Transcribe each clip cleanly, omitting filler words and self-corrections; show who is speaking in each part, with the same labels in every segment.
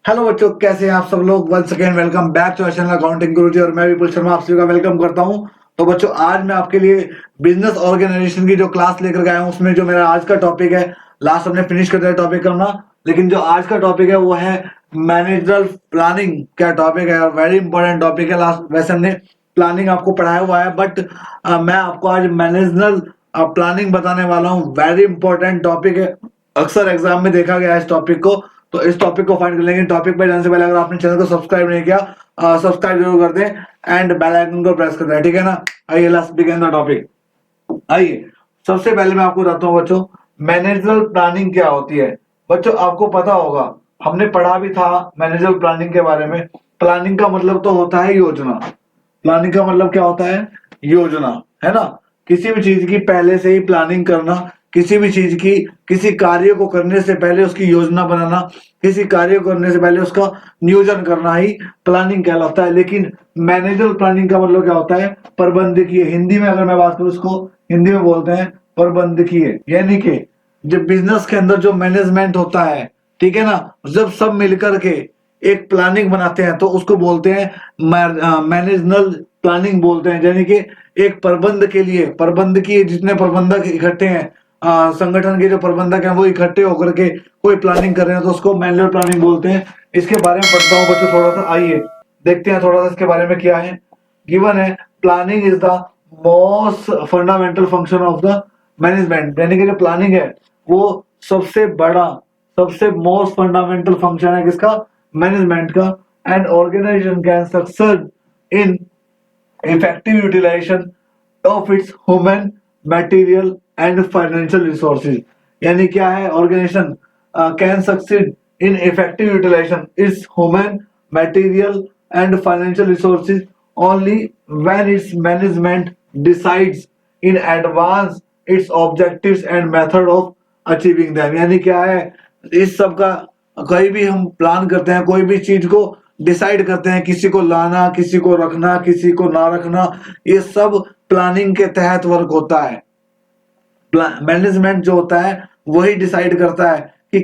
Speaker 1: Hello बच्चों, कैसे हैं आप सब लोग। Once again welcome back to channel accounting Guruji और मैं विपुल शर्मा आप सभी का वेलकम करता हूं। तो बच्चों, आज मैं आपके लिए बिजनेस ऑर्गेनाइजेशन की जो क्लास लेकर गया हूं, उसमें जो मेरा आज का टॉपिक है, लास्ट हमने फिनिश कर दिया टॉपिक करना, लेकिन जो आज का टॉपिक है वो है मैनेजरल प्लानिंग। क्या टॉपिक है, वेरी इंपॉर्टेंट टॉपिक है। लास्ट वैसे हमने प्लानिंग आपको पढ़ाया हुआ है, बट मैं आपको आज मैनेजरल प्लानिंग बताने वाला हूँ। वेरी इंपॉर्टेंट टॉपिक है, अक्सर एग्जाम में देखा गया है इस टॉपिक को। तो इस टॉपिक को फाइंड कर लेंगे। टॉपिक पे जाने से पहले अगर आपने चैनल को सब्सक्राइब नहीं किया, सब्सक्राइब जरूर कर दें एंड बेल आइकन को प्रेस कर दें, ठीक है ना। आइए लेट्स बिगिन द टॉपिक। आइए, सबसे पहले मैं आपको बताता हूँ बच्चों, मैनेजरल प्लानिंग क्या होती है। बच्चों, आपको पता होगा, हमने पढ़ा भी था मैनेजरल प्लानिंग के बारे में। प्लानिंग का मतलब तो होता है योजना। प्लानिंग का मतलब क्या होता है? योजना, है ना। किसी भी चीज की पहले से ही प्लानिंग करना, किसी भी चीज की, किसी कार्य को करने से पहले उसकी योजना बनाना, किसी कार्य को करने से पहले उसका नियोजन करना ही प्लानिंग कहलाता है। लेकिन मैनेजरल प्लानिंग का मतलब क्या होता है? प्रबंधकीय। हिंदी में अगर मैं बात करूं, उसको हिंदी में बोलते हैं प्रबंधकीय। यानी कि जब बिजनेस के अंदर जो मैनेजमेंट होता है, ठीक है ना, जब सब मिलकर के एक प्लानिंग बनाते हैं तो उसको बोलते हैं मैनेजनल प्लानिंग बोलते हैं। यानी कि एक प्रबंध के लिए, प्रबंध की जितने प्रबंधक इकट्ठे हैं, संगठन के जो प्रबंधक हैं वो इकट्ठे होकर के कोई प्लानिंग कर रहे हैं तो उसको मैनेजर प्लानिंग बोलते हैं। इसके बारे में पढ़ता हूँ बच्चों थोड़ा सा। आइए देखते हैं थोड़ा सा इसके बारे में क्या है। गिवन है, planning is the most fundamental function of the management. यानी कि जो प्लानिंग है वो सबसे बड़ा, सबसे मोस्ट फंडामेंटल फंक्शन है किसका? मैनेजमेंट का। And organisation can success in effective utilization of its human, material and financial resources। यानी क्या है? Organisation can succeed in effective utilisation its human, material and financial resources only when its management decides in advance its objectives and method of achieving them। यानी क्या है? इस सब का कहीं भी हम प्लान करते हैं, कोई भी चीज को डिसाइड करते हैं, किसी को लाना, किसी को रखना, किसी को ना रखना, ये सब प्लानिंग के तहत वर्क होता है। मैनेजमेंट जो होता है वही डिसाइड करता है कि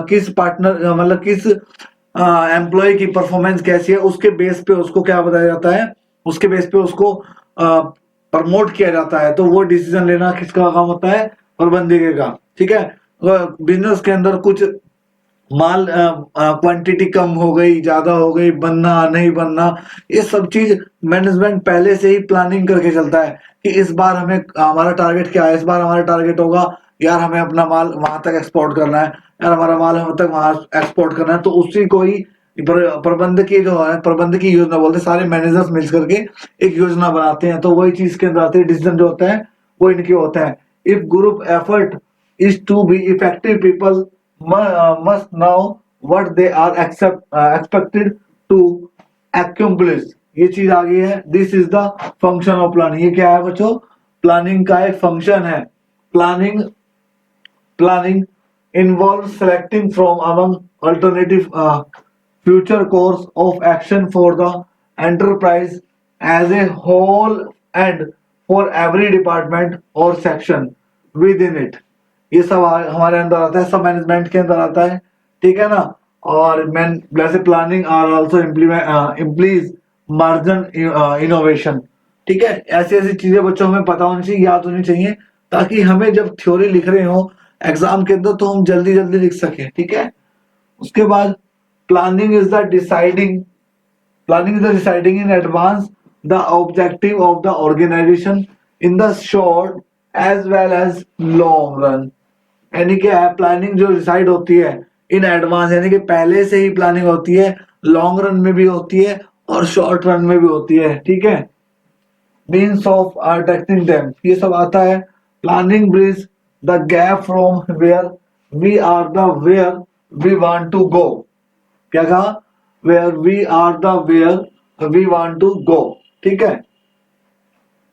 Speaker 1: किस पार्टनर, मतलब किस एम्प्लॉय की परफॉर्मेंस कैसी है। उसके बेस पे उसको क्या बताया जाता है, उसके बेस पे उसको प्रमोट किया जाता है। तो वो डिसीजन लेना किसका काम होता है? प्रबंधक का, ठीक है। बिजनेस के अंदर कुछ माल क्वांटिटी कम हो गई, ज्यादा हो गई, बनना नहीं बनना, ये सब चीज मैनेजमेंट पहले से ही प्लानिंग करके चलता है कि इस बार हमें, हमारा टारगेट क्या है। इस बार हमारा टारगेट होगा यार हमें अपना माल वहां तक एक्सपोर्ट करना है, यार हमारा माल वहां तक वहां एक्सपोर्ट करना है। तो उसी को ही प्रबंधकीय जो है, प्रबंधकीय योजना बोलते हैं। सारे मैनेजर्स मिल करके एक योजना बनाते हैं, तो वही चीज के अंदर आती है। डिसीजन जो होता है वो इनके होता है। If group effort is to be effective, people must know what they are expected to accomplish। ये चीज आ गई है। This is the function of planning. ये क्या है बच्चों? प्लानिंग का एक फंक्शन है। Planning Planning involves selecting from among alternative future course of action for the enterprise as a whole and for every department or section within it। ये सब हमारे अंदर आता है, सब मैनेजमेंट के अंदर आता है, ठीक है ना। और मैन जैसे planning are also implies margin innovation, ठीक है। ऐसी ऐसी चीजें बच्चों हमें पता होनी चाहिए, याद होनी चाहिए, ताकि हमें जब थ्योरी लिख रहे हो एग्जाम के अंदर तो हम जल्दी जल्दी लिख सके, ठीक है। उसके बाद planning is the deciding, planning is the deciding in advance the objective of the organisation in the short as well as long run. यानी क्या है? प्लानिंग जो डिसाइड होती है इन एडवांस, यानी कि पहले से ही प्लानिंग होती है, लॉन्ग रन में भी होती है और शॉर्ट रन में भी होती है, ठीक है। मीन्स ऑफ टेक्निंग देम, ये सब आता है। Planning bridge the gap from where we are the where we want to go. क्या कहा? Where we are the where we want to go, ठीक है।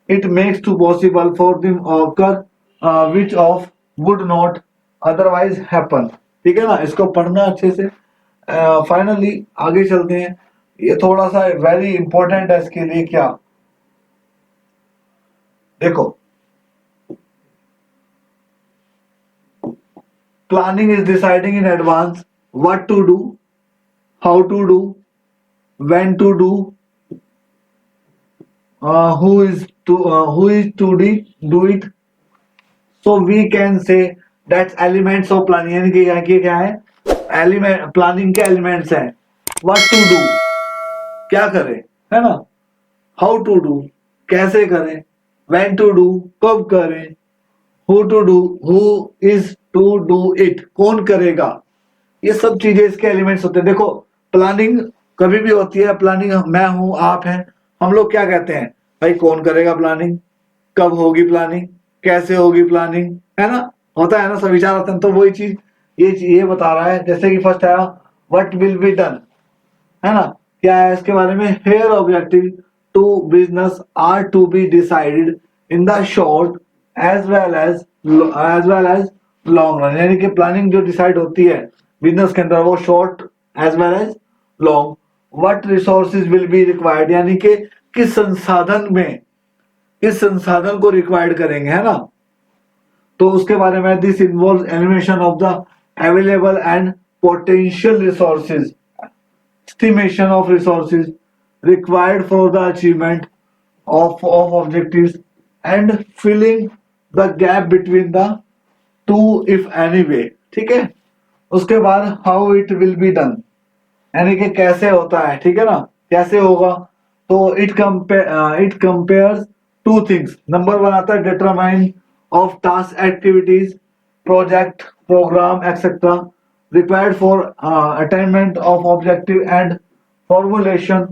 Speaker 1: It makes to possible for them occur which of would not otherwise happen, ठीक है ना। इसको पढ़ना अच्छे से। फाइनली आगे चलते हैं। ये थोड़ा सा वेरी इंपॉर्टेंट है इसके लिए। क्या देखो, planning is deciding in advance what to do how to do, when to do, who is to do it. So we can say that's elements of planning. यानी कि ये क्या है, एलिमेंट प्लानिंग के एलिमेंट्स हैं. what to do, क्या करें, है ना. how to do, कैसे करें. when to do, कब करें. who to do, who is to do it, कौन करेगा. ये सब चीजें इसके एलिमेंट्स होते हैं. देखो प्लानिंग कभी भी होती है. प्लानिंग मैं हूं, आप हैं, हम लोग क्या कहते हैं भाई, कौन करेगा प्लानिंग, कब होगी प्लानिंग, कैसे होगी प्लानिंग, है ना. होता है ना, सब विचार आते हैं. तो वही चीज ये बता रहा है. जैसे कि फर्स्ट आया व्हाट विल बी डन, है ना. क्या है इसके बारे में, here objective to business are to be decided in the short as well as long run. यानी कि प्लानिंग जो डिसाइड होती है बिजनेस के अंदर, वो short as well as long. What resources will be required, यानी कि किस संसाधन को रिक्वायर्ड करेंगे, है ना. तो उसके बारे में this involve elimination of the available and potential resources, estimation of resources required for the achievement of objectives and filling the gap between the two if any way. ठीक है. उसके बाद how it will be done, यानी कि कैसे होता है, ठीक है ना, कैसे होगा. तो it compares two things. Number 1 आता है determine of task, activities, project, program, etc. required for attainment of objective and formulation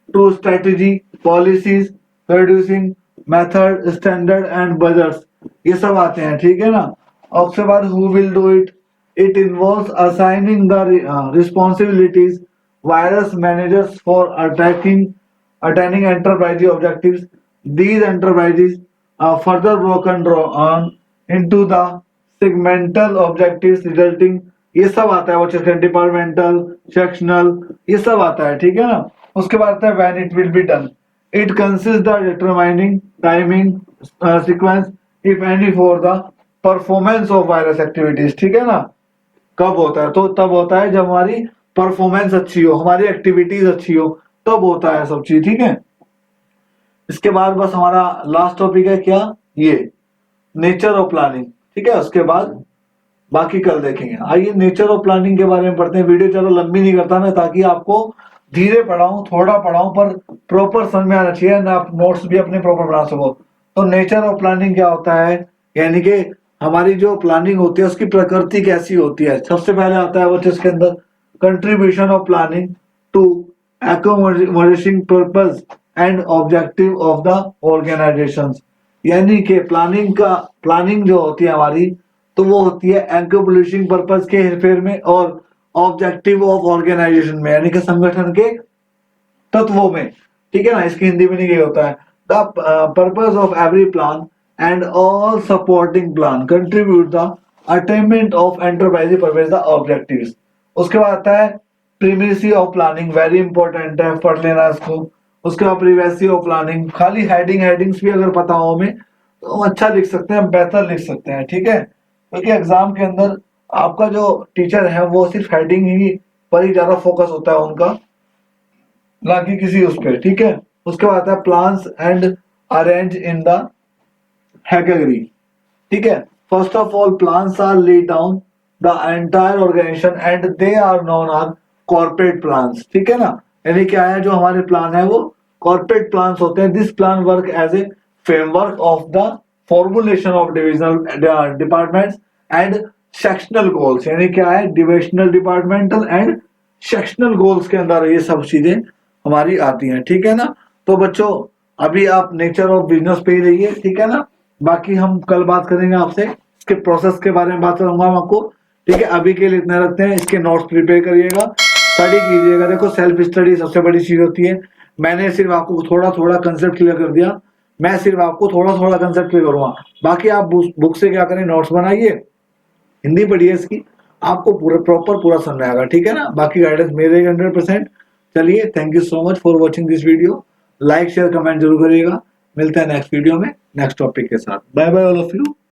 Speaker 1: to strategy, policies, producing method, standard and budgets. ये सब आते हैं, ठीक है ना. और उसके बाद who will do it, it involves assigning the responsibilities various managers for attaining enterprise objectives. These enterprises are further broken down into the segmental objectives resulting. ये सब आता है, वो डिपार्टमेंटल, सेक्शनल, ये सब आता है, ठीक है ना. उसके बाद आता है when it will be done. It consist the determining timing sequence if any for the performance of virus activities. ठीक है ना. कब होता है, तो तब होता है जब हमारी परफॉर्मेंस अच्छी हो, हमारी एक्टिविटीज अच्छी हो, तब होता है सब चीज. ठीक है. इसके बाद बस हमारा लास्ट टॉपिक है क्या, ये नेचर ऑफ प्लानिंग. ठीक है. उसके बाद बाकी कल देखेंगे. आइए नेचर ऑफ प्लानिंग के बारे में पढ़ते हैं. वीडियो चलो लंबी नहीं करता मैं, ताकि आपको धीरे पढ़ाऊं, थोड़ा पढ़ाऊं, पर प्रॉपर समझ में आना चाहिए ना, आप नोट्स भी अपने प्रॉपर बना सको. तो नेचर ऑफ प्लानिंग क्या होता है, यानी कि हमारी जो प्लानिंग होती है उसकी प्रकृति कैसी होती है. सबसे पहले आता है वो जिसके अंदर contribution of planning to accommodating purpose and objective of the organisation. यानी कि प्लानिंग जो होती है हमारी, तो वो होती है एंकम्प्लिशिंग पर्पस के हेरफेर में और ऑब्जेक्टिव ऑफ ऑर्गेनाइजेशन में, यानी कि संगठन के तत्वों में. ठीक है ना. इसकी हिंदी में नहीं होता है. The purpose of every plan and all supporting plan contribute the attainment of enterprise purpose the objectives. उसके बाद आता है प्रीमेसी ऑफ प्लानिंग, वेरी इंपॉर्टेंट है, पढ़ लेना इसको. उसके बाद प्रीमेसी ऑफ प्लानिंग, खाली हेडिंग्स भी अगर पता हो हमें तो अच्छा लिख सकते हैं, बेहतर लिख सकते हैं. ठीक है. क्योंकि एग्जाम के अंदर आपका जो टीचर है वो सिर्फ हेडिंग ही पर ही ज्यादा फोकस होता है उनका, ना कि किसी उस पर. ठीक है. उसके बाद आता है plans and arrange in the category. ठीक है. First of all plans are laid down the entire organisation and they are known are corporate plans. ठीक है ना. यानी क्या है, जो हमारे प्लान है वो कॉर्पोरेट प्लान्स होते हैं. This plan work as a framework of the formulation of divisional departments and sectional goals. यानी क्या है, divisional, departmental and sectional goals के अंदर ये सब चीजें हमारी आती हैं. ठीक है ना. तो बच्चों अभी आप नेचर ऑफ बिजनेस पे ही रहिए. ठीक है ना. बाकी हम कल बात करेंगे आपसे, इसके प्रोसेस के बारे में बात करूंगा हम आपको. ठीक है. अभी के लिए इतना रखते हैं. इसके नोट्स प्रिपेयर करिएगा, स्टडी कीजिएगा. देखो सेल्फ स्टडी सबसे बड़ी चीज होती है. मैंने सिर्फ आपको थोड़ा थोड़ा कंसेप्ट क्लियर कर दिया, मैं सिर्फ आपको थोड़ा थोड़ा कंसेप्ट क्लियर करूंगा. बाकी आप बुक से क्या करें, नोट्स बनाइए, हिंदी पढ़िए इसकी, आपको पूरा प्रॉपर पूरा समझ आएगा. ठीक है ना. बाकी गाइडेंस मेरे 100%. चलिए, thank you so much for watching this video. Like share comment जरूर करिएगा. मिलते हैं नेक्स्ट वीडियो में नेक्स्ट टॉपिक के साथ. Bye bye all of you.